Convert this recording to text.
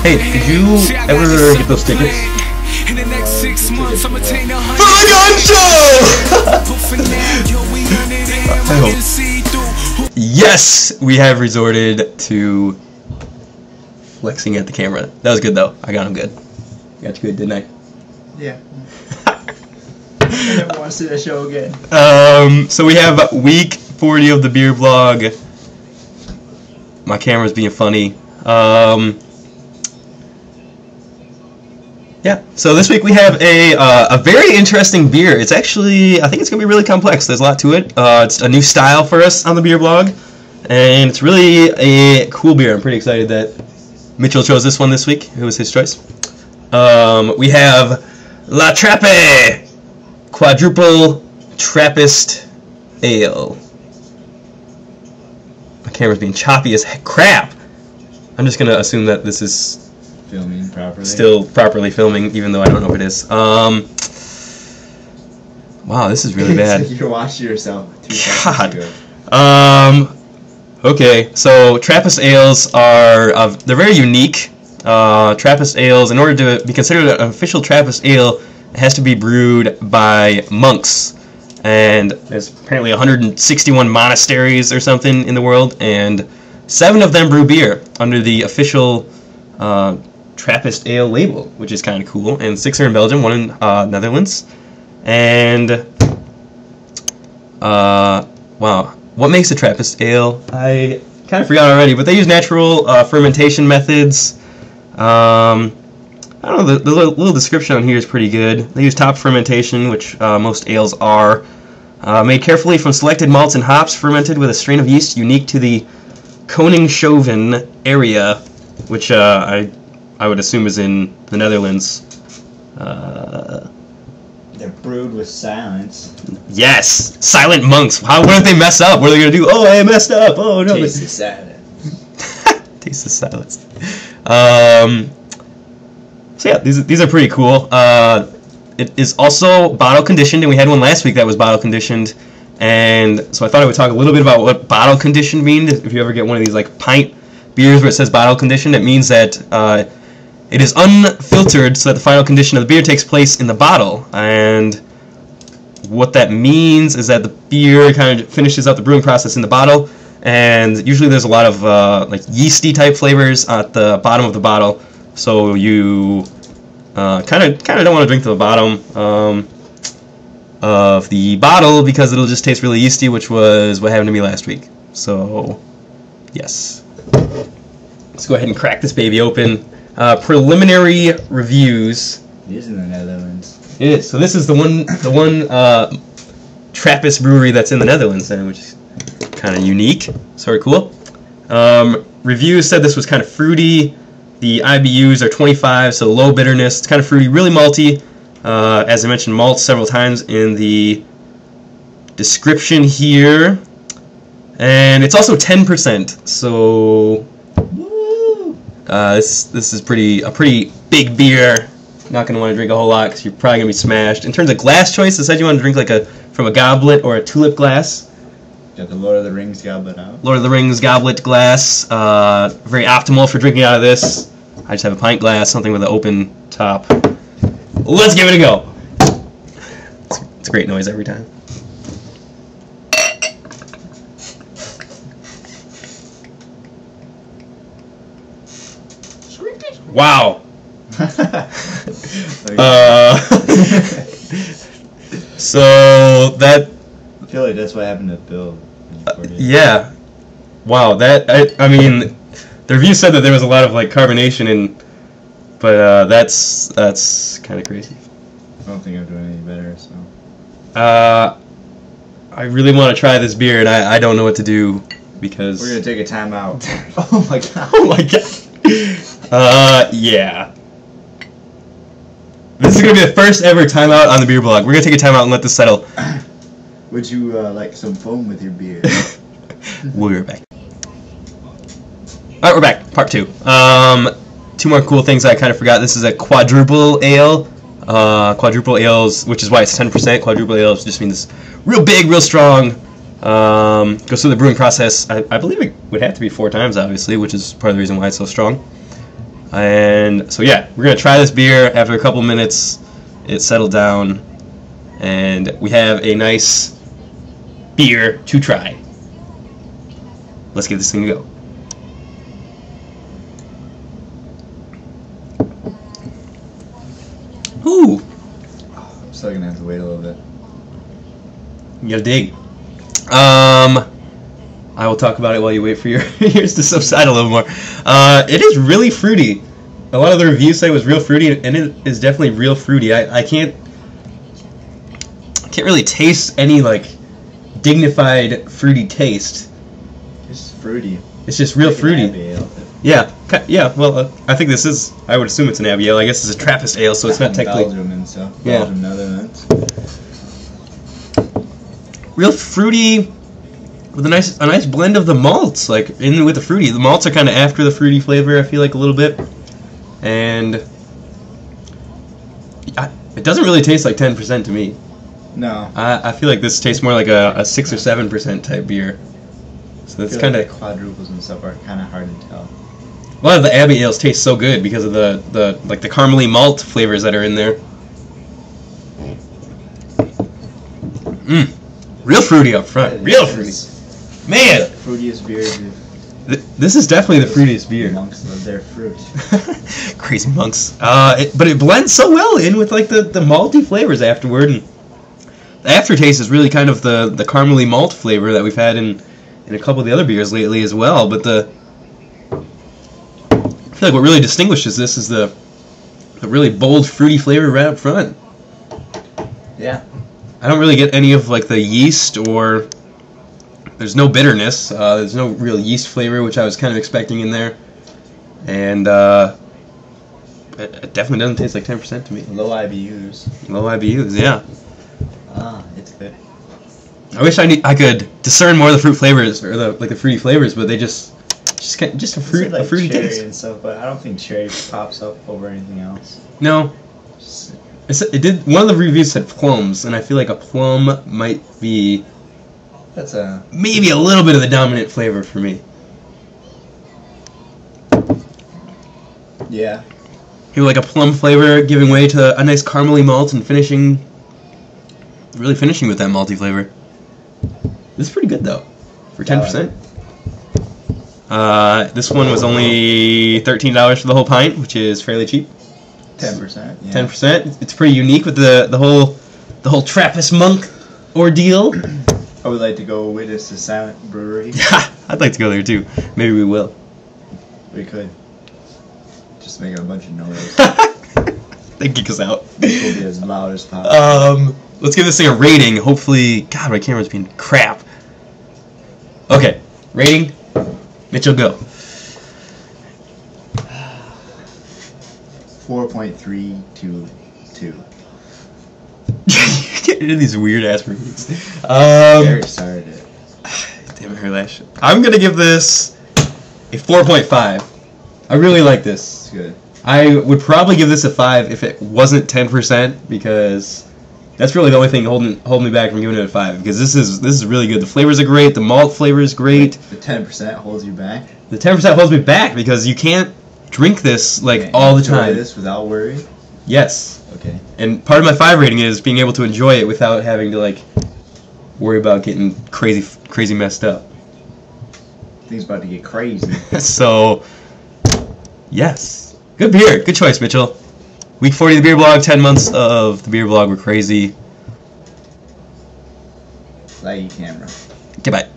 Hey, did you ever get those tickets? In the next 6 months, I'm attaining a For the gun show! Yes, we have resorted to flexing at the camera. That was good though. I got him good. Got you good, didn't I? Yeah. I never want to see that show again. So we have week 40 of the beer blog. My camera's being funny. Yeah, so this week we have a very interesting beer. It's actually, I think it's going to be really complex. There's a lot to it. It's a new style for us on the beer blog, and it's really a cool beer. I'm pretty excited that Mitchell chose this one this week. It was his choice. We have La Trappe Quadruple Trappist Ale. My camera's being choppy as crap. I'm just going to assume that this is Filming properly. Still properly filming, even though I don't know if it is. Wow, this is really bad. It's like you're watching yourself. God. Okay, so Trappist ales are they're very unique. Trappist ales, in order to be considered an official Trappist ale, it has to be brewed by monks. And there's apparently 161 monasteries or something in the world, and 7 of them brew beer under the official Trappist ale label, which is kind of cool. And 6 are in Belgium, 1 in Netherlands. And wow, what makes a Trappist ale? I kind of forgot already, but they use natural fermentation methods. I don't know, the little description on here is pretty good. They use top fermentation, which most ales are. Made carefully from selected malts and hops, fermented with a strain of yeast unique to the Koningshoven area, which I would assume is in the Netherlands. They're brewed with silence. Yes! Silent monks! What if they mess up? What are they going to do? Oh, I messed up! Oh, no. Taste the silence. Taste the silence. So yeah, these are pretty cool. It is also bottle conditioned, and we had one last week that was bottle conditioned. And so I thought I would talk a little bit about what bottle conditioned means. If you ever get one of these like pint beers where it says bottle conditioned, it means that it is unfiltered so that the final condition of the beer takes place in the bottle. And what that means is that the beer kind of finishes out the brewing process in the bottle, and usually there's a lot of like yeasty type flavors at the bottom of the bottle, so you kind of don't want to drink to the bottom of the bottle because it'll just taste really yeasty, which was what happened to me last week. So yes, let's go ahead and crack this baby open. Preliminary reviews. It is in the Netherlands. It is. So this is the one Trappist brewery that's in the Netherlands, then, which is kind of unique. Sort of cool. Reviews said this was kind of fruity. The IBUs are 25, so low bitterness. It's kind of fruity, really malty. As I mentioned, malt several times in the description here. And it's also 10%, so this is a pretty big beer. Not going to want to drink a whole lot because you're probably going to be smashed. In terms of glass choice, it said you want to drink like from a goblet or a tulip glass. Got the Lord of the Rings goblet out. Lord of the Rings goblet glass. Very optimal for drinking out of this. I just have a pint glass, something with an open top. Let's give it a go. It's a great noise every time. Wow. So that. I feel like that's what happened to Bill. Yeah. Wow. I mean, the review said that there was a lot of like carbonation but that's kind of crazy. I don't think I'm doing any better. So. I really want to try this beer, and I don't know what to do because we're gonna take a time out. Oh my god. Oh my god. Yeah. This is going to be the first ever timeout on the beer blog. We're going to take a timeout and let this settle. Would you like some foam with your beer? We're back. Alright, we're back. Part 2. 2 more cool things I kind of forgot. This is a quadruple ale. Quadruple ales, which is why it's 10%. Quadruple ales just means real big, real strong. Goes through the brewing process. I believe it would have to be 4 times, obviously, which is part of the reason why it's so strong. And so yeah, we're gonna try this beer. After a couple minutes, it settled down, and we have a nice beer to try. Let's give this thing a go. Ooh, I'm still gonna have to wait a little bit. you gotta dig. I will talk about it while you wait for your ears to subside a little more. It is really fruity. A lot of the reviews say it was real fruity, and it is definitely real fruity. I can't really taste any like dignified fruity taste. It's fruity. It's just real Like an fruity. Abbey ale. Yeah, yeah. Well, I think this is. I would assume it's an Abbey ale. I guess it's a Trappist ale, so it's not technically. Belgium and stuff. Yeah. Belgium, Netherlands. Real fruity, with a nice blend of the malts, like in with the fruity. The malts are kind of after the fruity flavor, I feel like, a little bit, and it doesn't really taste like 10% to me. No. I feel like this tastes more like a 6 or 7% type beer. So it's kind of like quadruples and stuff are kind of hard to tell. a lot of the Abbey ales taste so good because of the like the carmelly malt flavors that are in there. Real fruity up front. Real fruity. Man! Fruitiest beer. This is definitely the fruitiest beer. Monks love their fruit. Crazy monks. But it blends so well in with like the malty flavors afterward, and the aftertaste is really kind of the caramely malt flavor that we've had in a couple of the other beers lately as well. But I feel like what really distinguishes this is the really bold fruity flavor right up front. Yeah. I don't really get any of like the yeast, or there's no bitterness. There's no real yeast flavor, which I was kind of expecting in there, and it definitely doesn't taste like 10% to me. Low IBUs. Low IBUs, yeah. It's good. I wish I could discern more of the fruit flavors, or the fruity flavors, but they just a fruity cherry taste. and stuff, but I don't think cherry pops up over anything else. No. It did. One of the reviews said plums, and I feel like a plum might be maybe a little bit of the dominant flavor for me. Yeah. Feel like a plum flavor giving way to a nice caramely malt and really finishing with that malty flavor. This is pretty good though, for 10%. This one was only $13 for the whole pint, which is fairly cheap. 10%. Yeah. 10%. It's pretty unique with the whole Trappist monk ordeal. I would like to go witness the silent brewery. I'd like to go there too. Maybe we will. We could. Just making a bunch of noise. They kick us out. We'll be as loud as possible. Let's give this thing a rating. Hopefully, God, my camera's being crap. Okay, rating. Mitchell, go. 4.322. Get into these weird ass ratings. Gary started it. Damn it, her last shit. I'm gonna give this a 4.5. I really like this. It's good. I would probably give this a 5 if it wasn't 10%, because that's really the only thing holding me back from giving it a 5. Because this is really good. The flavors are great. The malt flavor is great. The 10% holds you back. The 10% holds me back because you can't drink this like all the time. This without worry. Yes. Okay. And part of my 5 rating is being able to enjoy it without having to like worry about getting crazy messed up. Things about to get crazy. So, yes. Good beer. Good choice, Mitchell. Week 40 of the beer blog, 10 months of the beer blog were crazy. Like your camera. Goodbye.